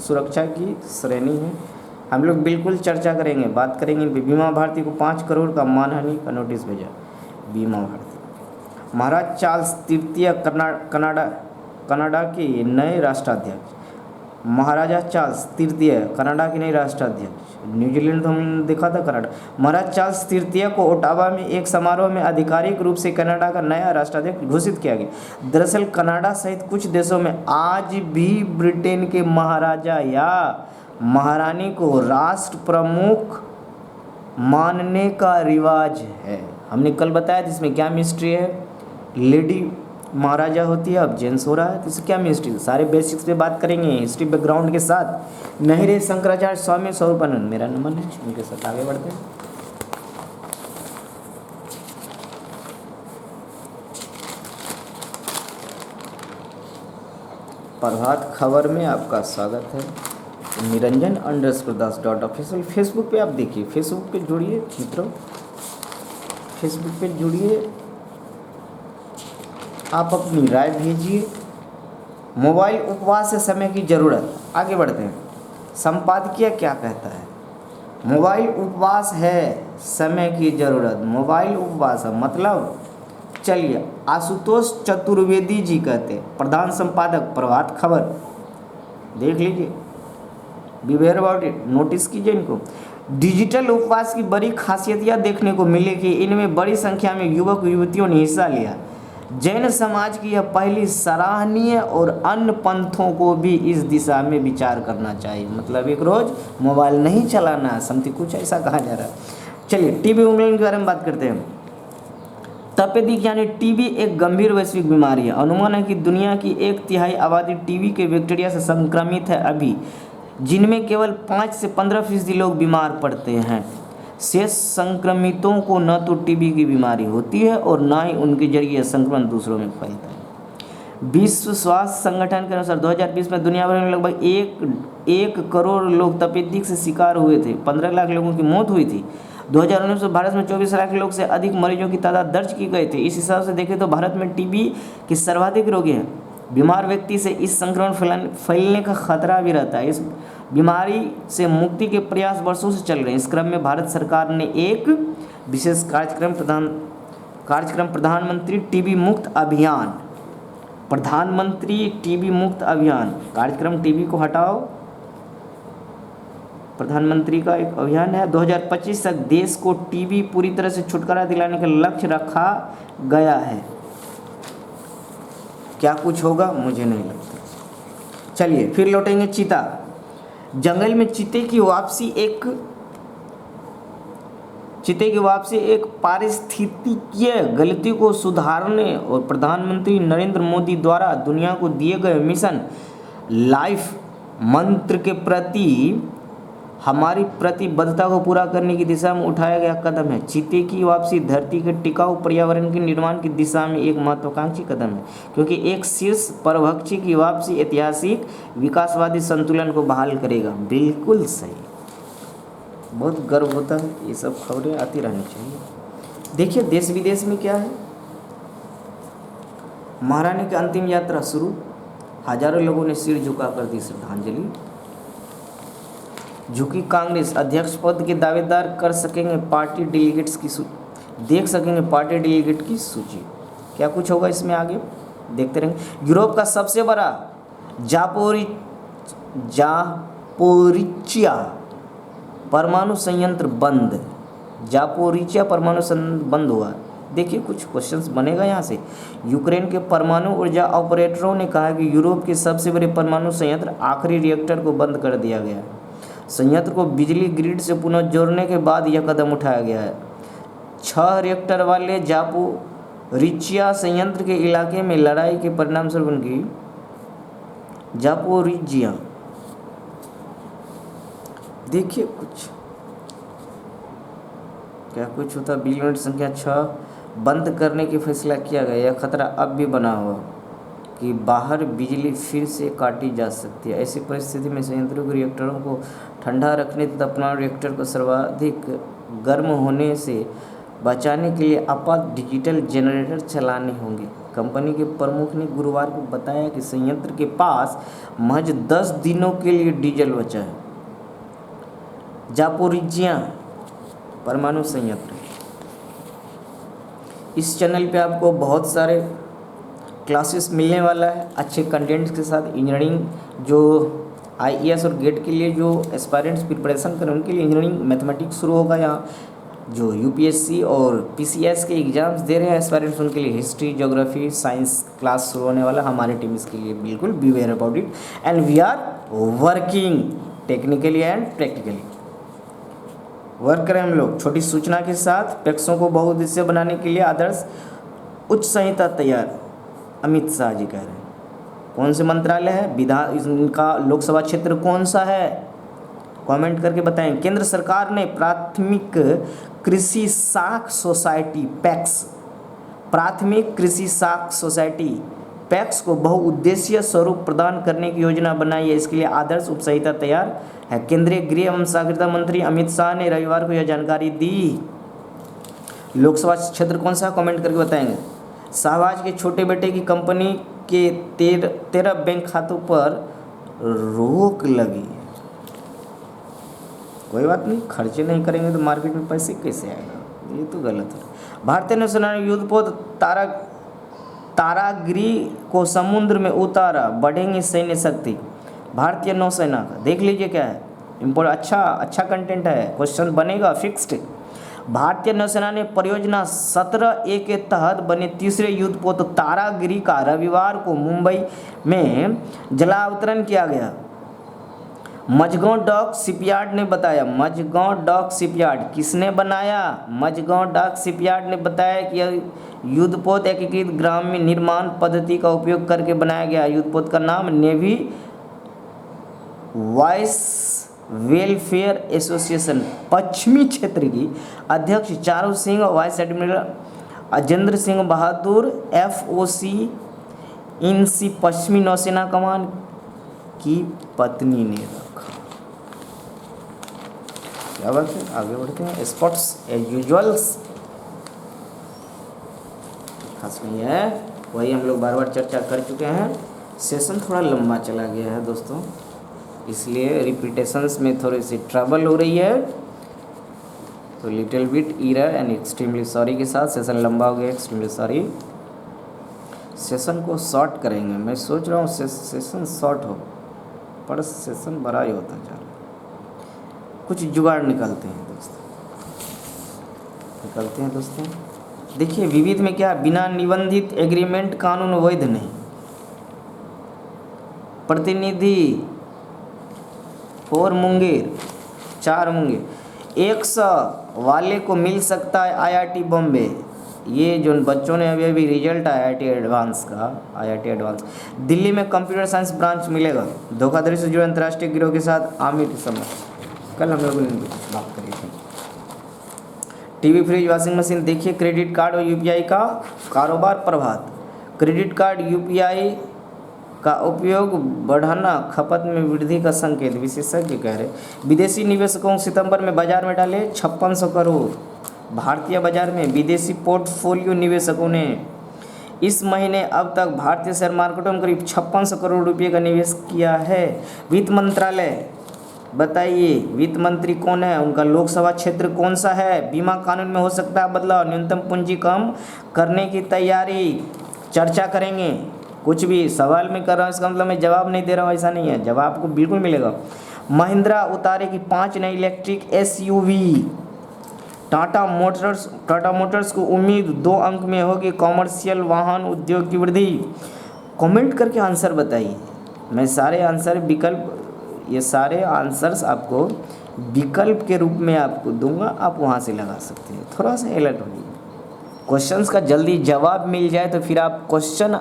सुरक्षा की श्रेणी है। हम लोग बिल्कुल चर्चा करेंगे, बात करेंगे। बीमा भारती को 5 करोड़ का मानहानि का नोटिस भेजा। बीमा भारती। महाराज चार्ल्स तृतीय कनाडा के नए राष्ट्राध्यक्ष। महाराजा चार्ल्स तृतीय कनाडा के नए राष्ट्राध्यक्ष। न्यूजीलैंड तो हमने देखा था, कनाडा। महाराज चार्ल्स तृतीय को ओटावा में एक समारोह में आधिकारिक रूप से कनाडा का नया राष्ट्राध्यक्ष घोषित किया गया। दरअसल कनाडा सहित कुछ देशों में आज भी ब्रिटेन के महाराजा या महारानी को राष्ट्र प्रमुख मानने का रिवाज है। हमने कल बताया था इसमें क्या मिस्ट्री है। लेडी महाराजा होती है, अब जेंट्स हो रहा है, तो इससे क्या मिस्ट्री है। सारे बेसिक्स पे बात करेंगे हिस्ट्री बैकग्राउंड के साथ। नहीं रे शंकराचार्य स्वामी स्वरूपानंद मेरा नंबर है, उनके साथ आगे बढ़ते हैं। प्रभात खबर में आपका स्वागत है। निरंजन_दास.ऑफिशियल फेसबुक पे आप देखिए, फेसबुक पे जुड़िए मित्रों, फेसबुक पे जुड़िए, आप अपनी राय भेजिए। मोबाइल उपवास से समय की ज़रूरत। आगे बढ़ते हैं। संपादकीय क्या कहता है। मोबाइल उपवास है समय की ज़रूरत। मोबाइल उपवास है मतलब, चलिए आशुतोष चतुर्वेदी जी कहते हैं, प्रधान संपादक प्रभात खबर, देख लीजिए, बिवेयर अबाउट इट, नोटिस कीजिए इनको। डिजिटल उपवास की बड़ी खासियत यह देखने को मिले कि इनमें बड़ी संख्या में युवक युवतियों ने हिस्सा लिया। जैन समाज की यह पहली सराहनीय और अन्य पंथों को भी इस दिशा में विचार करना चाहिए। मतलब एक रोज मोबाइल नहीं चलाना है, समथिंग कुछ ऐसा कहा जा रहा है। चलिए टीबी उन्मूलन के बारे में बात करते हैं। तपेदिक यानी टीबी एक गंभीर वैश्विक बीमारी है। अनुमान है कि दुनिया की 1/3 आबादी टीबी के बैक्टीरिया से संक्रमित है अभी, जिनमें केवल 5 से 15% लोग बीमार पड़ते हैं। शेष संक्रमितों को न तो टीबी की बीमारी होती है और न ही उनके जरिए संक्रमण दूसरों में फैलता है। विश्व स्वास्थ्य संगठन के अनुसार 2020 में दुनिया भर में लगभग 1 करोड़ लोग तपेदिक से शिकार हुए थे। 15 लाख लोगों की मौत हुई थी। 2019 में भारत में 24 लाख लोग से अधिक मरीजों की तादाद दर्ज की गई थी। इस हिसाब से देखें तो भारत में टीबी के सर्वाधिक रोगी हैं। बीमार व्यक्ति से इस संक्रमण फैलने का खतरा भी रहता है। इस बीमारी से मुक्ति के प्रयास वर्षों से चल रहे हैं। इस क्रम में भारत सरकार ने एक विशेष कार्यक्रम प्रधानमंत्री टीबी मुक्त अभियान, प्रधानमंत्री टीबी मुक्त अभियान कार्यक्रम, टीबी को हटाओ, प्रधानमंत्री का एक अभियान है। 2025 तक देश को टीबी पूरी तरह से छुटकारा दिलाने का लक्ष्य रखा गया है। क्या कुछ होगा मुझे नहीं लगता। चलिए फिर लौटेंगे चीता। जंगल में चीते की वापसी एक पारिस्थितिकीय गलती को सुधारने और प्रधानमंत्री नरेंद्र मोदी द्वारा दुनिया को दिए गए मिशन लाइफ मंत्र के प्रति हमारी प्रतिबद्धता को पूरा करने की दिशा में उठाया गया कदम है। चीते की वापसी धरती के टिकाऊ पर्यावरण के निर्माण की दिशा में एक महत्वाकांक्षी कदम है, क्योंकि एक शीर्ष परभक्षी की वापसी ऐतिहासिक विकासवादी संतुलन को बहाल करेगा। बिल्कुल सही, बहुत गर्व होता है, ये सब खबरें आती रहनी चाहिए। देखिए देश विदेश में क्या है। महारानी की अंतिम यात्रा शुरू, हजारों लोगों ने सिर झुकाकर दी श्रद्धांजलि। झुकी कांग्रेस, अध्यक्ष पद के दावेदार कर सकेंगे पार्टी डेलीगेट्स की सूची, देख सकेंगे पार्टी डेलीगेट की सूची। क्या कुछ होगा इसमें आगे देखते रहेंगे। यूरोप का सबसे बड़ा जापोरिचिया परमाणु संयंत्र बंद। जापोरिचिया परमाणु संयंत्र बंद हुआ। देखिए कुछ क्वेश्चंस बनेगा यहाँ से। यूक्रेन के परमाणु ऊर्जा ऑपरेटरों ने कहा कि यूरोप के सबसे बड़े परमाणु संयंत्र आखिरी रिएक्टर को बंद कर दिया गया है। संयंत्र को बिजली ग्रिड से पुनः जोड़ने के बाद यह कदम उठाया गया है। 6 रिएक्टर वाले जापोरिचिया संयंत्र के इलाके में लड़ाई के परिणामस्वरूप उनकी जापोरिजिया, देखिए कुछ क्या कुछ होता। बिलियन संख्या 6 बंद करने की फैसला किया गया। यह खतरा अब भी बना हुआ कि बाहर बिजली फिर से काटी जा सकती है। ऐसी परिस्थिति में संयंत्रों के रिएक्टरों को ठंडा रखने तथा परमाणु रिएक्टर को सर्वाधिक गर्म होने से बचाने के लिए आपात डिजिटल जनरेटर चलाने होंगे। कंपनी के प्रमुख ने गुरुवार को बताया कि संयंत्र के पास महज 10 दिनों के लिए डीजल बचा है। जापोरिजिया परमाणु संयंत्र। इस चैनल पे आपको बहुत सारे क्लासेस मिलने वाला है अच्छे कंटेंट्स के साथ। इंजीनियरिंग जो आईएएस और गेट के लिए जो एस्पायरेंट्स प्रिपरेशन करें उनके लिए इंजीनियरिंग मैथमेटिक्स शुरू होगा। यहाँ जो यूपीएससी और पीसीएस के एग्जाम्स दे रहे हैं एस्पायरेंट्स उनके लिए हिस्ट्री, ज्योग्राफी, साइंस क्लास शुरू होने वाला। हमारे टीम इसके लिए बिल्कुल be aware about it and we are working technically and practically. Work करें हम लोग। छोटी सूचना के साथ पैक्सों को बहुउद्देशीय बनाने के लिए आदर्श उच्च संहिता तैयार, अमित शाह जी कह रहे हैं। कौन से मंत्रालय है? विधान, इनका लोकसभा क्षेत्र कौन सा है? कमेंट करके बताएं। केंद्र सरकार ने प्राथमिक कृषि साख सोसाइटी पैक्स, प्राथमिक कृषि साख सोसाइटी पैक्स को बहुउद्देशीय स्वरूप प्रदान करने की योजना बनाई है। इसके लिए आदर्श उप संहिता तैयार है। केंद्रीय गृह एवं सागरिता मंत्री अमित शाह ने रविवार को यह जानकारी दी। लोकसभा क्षेत्र कौन सा? कमेंट करके बताएंगे। शाहबाज के छोटे बेटे की कंपनी के 13 बैंक खातों पर रोक लगी। कोई बात नहीं, खर्चे नहीं करेंगे तो मार्केट में पैसे कैसे आएगा? ये तो गलत है। भारतीय नौसेना ने युद्धपोत तारागिरी को समुद्र में उतारा, बढ़ेंगी सैन्य शक्ति। भारतीय नौसेना का देख लीजिए क्या है इम्पोर्ट। अच्छा कंटेंट है, क्वेश्चन बनेगा फिक्स्ड। भारतीय नौसेना ने परियोजना 17A के तहत बने तीसरे युद्धपोत तारागिरी का रविवार को मुंबई में जलावतरण किया गया। मझगांव डॉक शिपयार्ड ने बताया। मझगांव डॉक शिपयार्ड किसने बनाया? मझगांव डॉक शिपयार्ड ने बताया कि यह युद्धपोत एकीकृत ग्रामीण निर्माण पद्धति का उपयोग करके बनाया गया। युद्धपोत का नाम नेवी वाइस वेलफेयर एसोसिएशन पश्चिमी क्षेत्र की अध्यक्ष Charu Singh, vice admiral Ajendra Singh Bahadur, FOC इन सी पश्चिमी नौसेना कमान की पत्नी ने रखा। क्या बात है, आगे बढ़ते हैं। स्पोर्ट्स एज यूजुअल्स खास नहीं है, वही हम लोग बार बार चर्चा कर चुके हैं। सेशन थोड़ा लंबा चला गया है दोस्तों, इसलिए रिपीटेशंस में थोड़ी सी ट्रबल हो रही है, तो little bit error and extremely sorry के साथ सेशन लंबा हो गया, एक्सट्रीमली सॉरी। सेशन को शॉर्ट करेंगे, मैं सोच रहा हूँ सेशन शॉर्ट हो, पर सेशन बड़ा ही होता जा रहा है। कुछ जुगाड़ निकलते हैं दोस्तों। देखिए विविध में क्या, बिना निबंधित एग्रीमेंट कानून वैध नहीं। प्रतिनिधि और मुंगेर 4 मुंगेर 100 वाले को मिल सकता है IIT बॉम्बे। ये जो बच्चों ने अभी रिजल्ट IIT एडवांस का, IIT एडवांस दिल्ली में कंप्यूटर साइंस ब्रांच मिलेगा। धोखाधड़ी से जुड़े अंतर्राष्ट्रीय गिरोह के साथ आमिर समझ, कल हम लोगों ने बात करी थी। TV, fridge, washing machine. देखिए क्रेडिट कार्ड और UPI का कारोबार प्रभावित। क्रेडिट कार्ड UPI का उपयोग बढ़ाना खपत में वृद्धि का संकेत, विशेषज्ञ कह रहे। विदेशी निवेशकों सितंबर में बाजार में डाले 5600 करोड़। भारतीय बाजार में विदेशी पोर्टफोलियो निवेशकों ने इस महीने अब तक भारतीय शेयर मार्केटों में करीब 5600 करोड़ रुपये का निवेश किया है। वित्त मंत्रालय, बताइए वित्त मंत्री कौन है, उनका लोकसभा क्षेत्र कौन सा है? बीमा कानून में हो सकता है बदलाव, न्यूनतम पूंजी कम करने की तैयारी। चर्चा करेंगे। कुछ भी सवाल में कर रहा हूँ इसका मतलब मैं जवाब नहीं दे रहा हूँ, ऐसा नहीं है, जवाब आपको बिल्कुल मिलेगा। महिंद्रा उतारेगी 5 नई इलेक्ट्रिक SUV। टाटा मोटर्स को उम्मीद 2 अंक में होगी कॉमर्शियल वाहन उद्योग की वृद्धि। कमेंट करके आंसर बताइए। मैं सारे आंसर ये सारे आंसर्स आपको विकल्प के रूप में आपको दूंगा, आप वहाँ से लगा सकते हैं। थोड़ा सा अलर्ट होइए, क्वेश्चंस का जल्दी जवाब मिल जाए तो फिर आप क्वेश्चन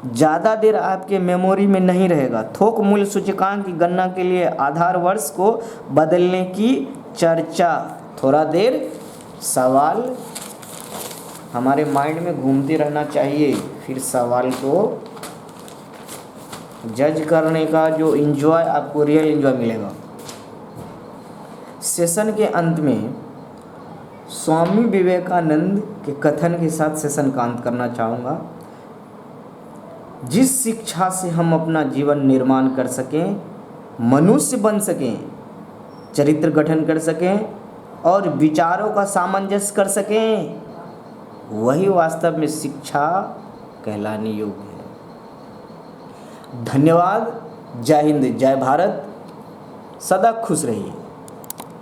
ज़्यादा देर आपके मेमोरी में नहीं रहेगा। थोक मूल्य सूचकांक की गणना के लिए आधार वर्ष को बदलने की चर्चा। थोड़ा देर सवाल हमारे माइंड में घूमते रहना चाहिए, फिर सवाल को जज करने का जो एंजॉय आपको रियल एंजॉय मिलेगा। सेशन के अंत में स्वामी विवेकानंद के कथन के साथ सेशन का अंत करना चाहूँगा। जिस शिक्षा से हम अपना जीवन निर्माण कर सकें, मनुष्य बन सकें, चरित्र गठन कर सकें और विचारों का सामंजस्य कर सकें, वही वास्तव में शिक्षा कहलाने योग्य है। धन्यवाद। जय हिंद, जय भारत। सदा खुश रहिए।